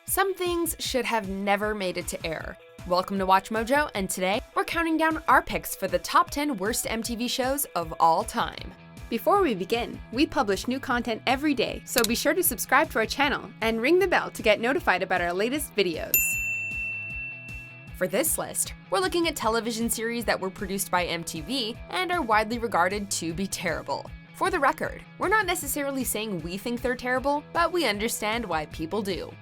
Some things should have never made it to air. Welcome to Watch Mojo, and today we're counting down our picks for the top 10 worst MTV shows of all time. Before we begin, we publish new content every day, so be sure to subscribe to our channel and ring the bell to get notified about our latest videos. For this list, we're looking at television series that were produced by MTV and are widely regarded to be terrible. For the record, we're not necessarily saying we think they're terrible, but we understand why people do.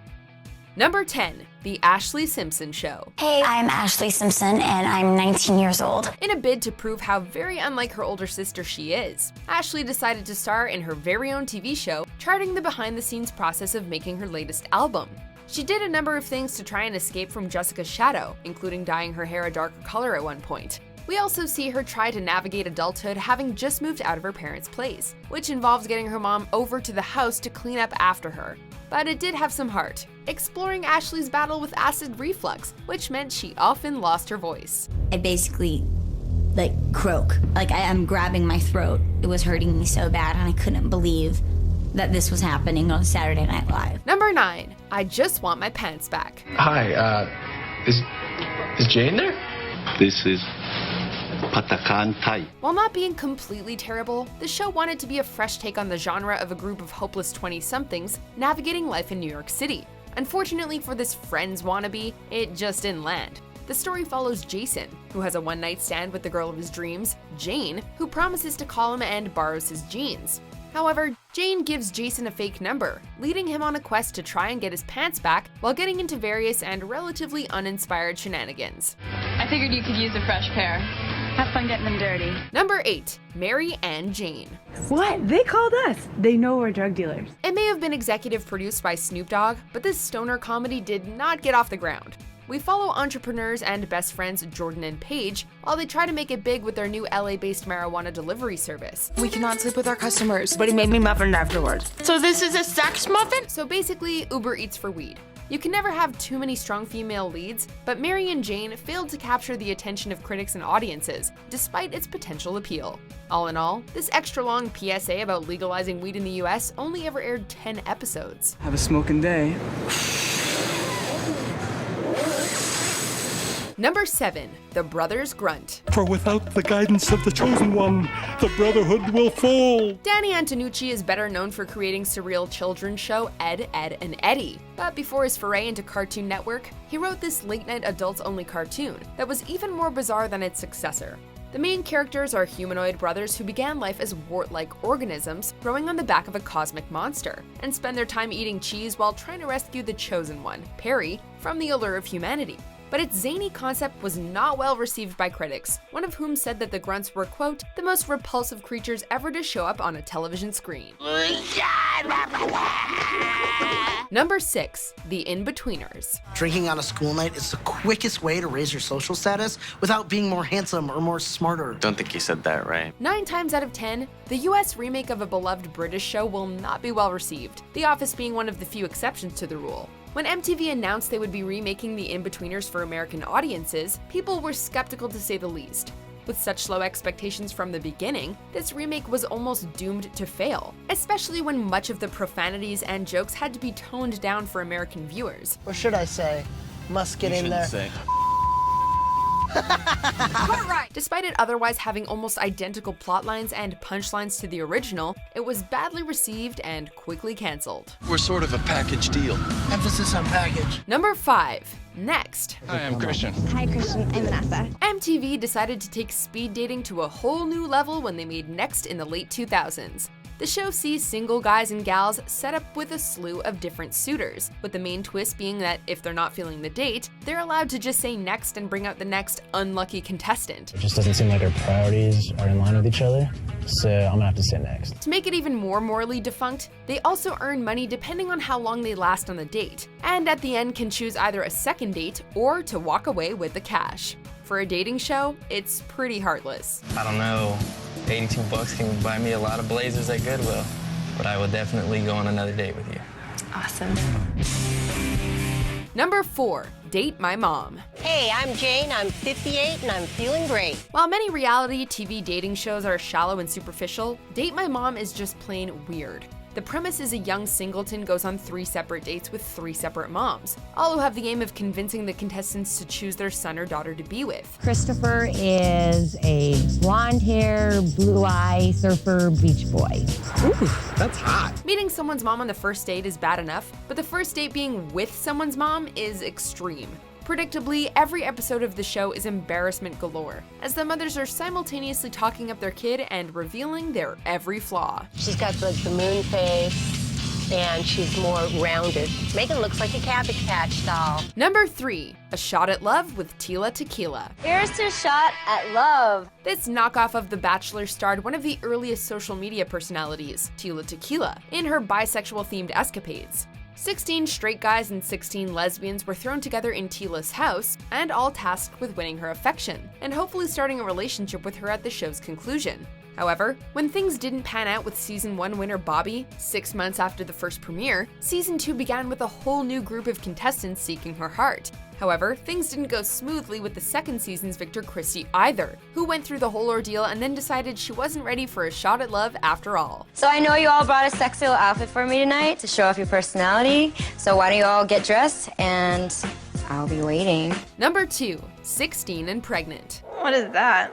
Number 10, The Ashlee Simpson Show. Hey, I'm Ashlee Simpson and I'm 19 years old. In a bid to prove how very unlike her older sister she is, Ashlee decided to star in her very own TV show, charting the behind-the-scenes process of making her latest album. She did a number of things to try and escape from Jessica's shadow, including dyeing her hair a darker color at one point. We also see her try to navigate adulthood having just moved out of her parents' place, which involves getting her mom over to the house to clean up after her. But it did have some heart, exploring Ashlee's battle with acid reflux, which meant she often lost her voice. I basically, croak. I'm grabbing my throat. It was hurting me so bad and I couldn't believe that this was happening on Saturday Night Live. Number 9, I Just Want My Pants Back. Hi, is Jane there? This is Patakan Thai. While not being completely terrible, the show wanted to be a fresh take on the genre of a group of hopeless 20-somethings navigating life in New York City. Unfortunately for this Friends wannabe, it just didn't land. The story follows Jason, who has a one-night stand with the girl of his dreams, Jane, who promises to call him and borrows his jeans. However, Jane gives Jason a fake number, leading him on a quest to try and get his pants back while getting into various and relatively uninspired shenanigans. I figured you could use a fresh pair. Have fun getting them dirty. Number 8, Mary and Jane. What? They called us. They know we're drug dealers. It may have been executive produced by Snoop Dogg, but this stoner comedy did not get off the ground. We follow entrepreneurs and best friends Jordan and Paige while they try to make it big with their new LA-based marijuana delivery service. We cannot sleep with our customers, but he made me muffin afterwards. So this is a sex muffin? So basically, Uber Eats for weed. You can never have too many strong female leads, but Mary and Jane failed to capture the attention of critics and audiences, despite its potential appeal. All in all, this extra-long PSA about legalizing weed in the US only ever aired 10 episodes. Have a smoking day. Number 7, The Brothers Grunt. For without the guidance of the Chosen One, the Brotherhood will fall. Danny Antonucci is better known for creating surreal children's show Ed, Edd and Eddy. But before his foray into Cartoon Network, he wrote this late-night adults-only cartoon that was even more bizarre than its successor. The main characters are humanoid brothers who began life as wart-like organisms growing on the back of a cosmic monster, and spend their time eating cheese while trying to rescue the Chosen One, Perry, from the allure of humanity. But its zany concept was not well received by critics, one of whom said that the grunts were, quote, the most repulsive creatures ever to show up on a television screen. Number 6, The Inbetweeners. Drinking on a school night is the quickest way to raise your social status without being more handsome or more smarter. Don't think you said that right. 9 times out of 10, the US remake of a beloved British show will not be well received, The Office being one of the few exceptions to the rule. When MTV announced they would be remaking The Inbetweeners for American audiences, people were skeptical to say the least. With such low expectations from the beginning, this remake was almost doomed to fail, especially when much of the profanities and jokes had to be toned down for American viewers. Or should I say, must get in there. Despite it otherwise having almost identical plotlines and punchlines to the original, it was badly received and quickly cancelled. We're sort of a package deal. Emphasis on package. Number 5, Next. Hi, I'm Christian. Hi, Christian. I'm Vanessa. MTV decided to take speed dating to a whole new level when they made Next in the late 2000s. The show sees single guys and gals set up with a slew of different suitors, with the main twist being that if they're not feeling the date, they're allowed to just say next and bring out the next unlucky contestant. It just doesn't seem like our priorities are in line with each other, so I'm gonna have to say next. To make it even more morally defunct, they also earn money depending on how long they last on the date, and at the end can choose either a second date or to walk away with the cash. For a dating show, it's pretty heartless. I don't know. 82 bucks can buy me a lot of blazers at Goodwill, but I will definitely go on another date with you. Awesome. Number 4, Date My Mom. Hey, I'm Jane, I'm 58 and I'm feeling great. While many reality TV dating shows are shallow and superficial, Date My Mom is just plain weird. The premise is a young singleton goes on 3 separate dates with 3 separate moms, all who have the aim of convincing the contestants to choose their son or daughter to be with. Christopher is a blonde-hair, blue-eye surfer beach boy. Ooh, that's hot. Meeting someone's mom on the first date is bad enough, but the first date being with someone's mom is extreme. Predictably, every episode of the show is embarrassment galore, as the mothers are simultaneously talking up their kid and revealing their every flaw. She's got like the moon face, and she's more rounded. Megan looks like a Cabbage Patch doll. Number 3, A Shot at Love with Tila Tequila. Here's to shot at love. This knockoff of The Bachelor starred one of the earliest social media personalities, Tila Tequila, in her bisexual-themed escapades. 16 straight guys and 16 lesbians were thrown together in Tila's house, and all tasked with winning her affection, and hopefully starting a relationship with her at the show's conclusion. However, when things didn't pan out with Season 1 winner Bobby, 6 months after the first premiere, Season 2 began with a whole new group of contestants seeking her heart. However, things didn't go smoothly with the second season's victor Chrissy either, who went through the whole ordeal and then decided she wasn't ready for a shot at love after all. So I know you all brought a sexy little outfit for me tonight to show off your personality, so why don't you all get dressed and I'll be waiting. Number 2, 16 and Pregnant. What is that?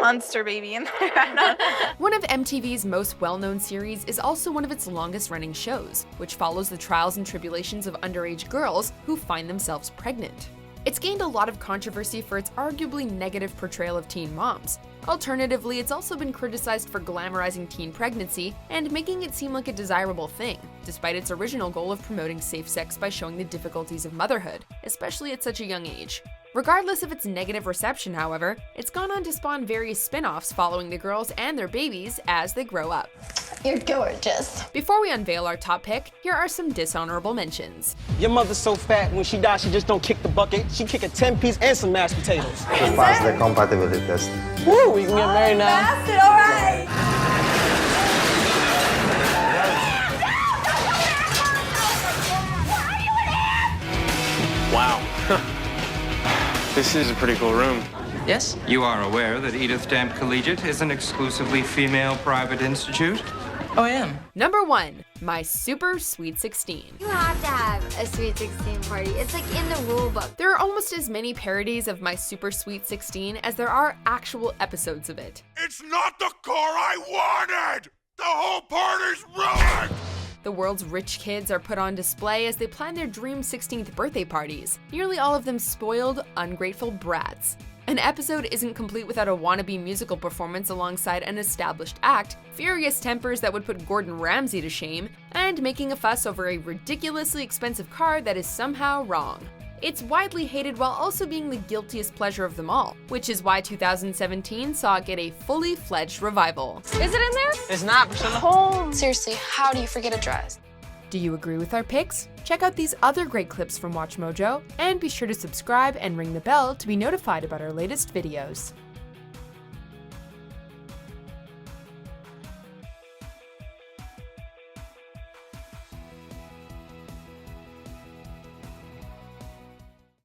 Monster baby in there. One of MTV's most well-known series is also one of its longest-running shows, which follows the trials and tribulations of underage girls who find themselves pregnant. It's gained a lot of controversy for its arguably negative portrayal of teen moms. Alternatively, it's also been criticized for glamorizing teen pregnancy and making it seem like a desirable thing, despite its original goal of promoting safe sex by showing the difficulties of motherhood, especially at such a young age. Regardless of its negative reception, however, it's gone on to spawn various spin-offs following the girls and their babies as they grow up. You're gorgeous. Before we unveil our top pick, here are some dishonorable mentions. Your mother's so fat, when she dies, she just don't kick the bucket. She kick a 10-piece and some mashed potatoes. Pass the compatibility test. Woo, we can get married now. Passed it, all right. Wow. This is a pretty cool room. Yes? You are aware that Edith Stamp Collegiate is an exclusively female private institute? Oh, I am. Number 1, My Super Sweet 16. You have to have a Sweet 16 party. It's like in the rule book. There are almost as many parodies of My Super Sweet 16 as there are actual episodes of it. It's not the car I wanted! The whole party's ruined! The world's rich kids are put on display as they plan their dream 16th birthday parties, nearly all of them spoiled, ungrateful brats. An episode isn't complete without a wannabe musical performance alongside an established act, furious tempers that would put Gordon Ramsay to shame, and making a fuss over a ridiculously expensive car that is somehow wrong. It's widely hated while also being the guiltiest pleasure of them all, which is why 2017 saw it get a fully fledged revival. Is it in there? It's not, Priscilla. Oh. Seriously, how do you forget a dress? Do you agree with our picks? Check out these other great clips from WatchMojo, and be sure to subscribe and ring the bell to be notified about our latest videos.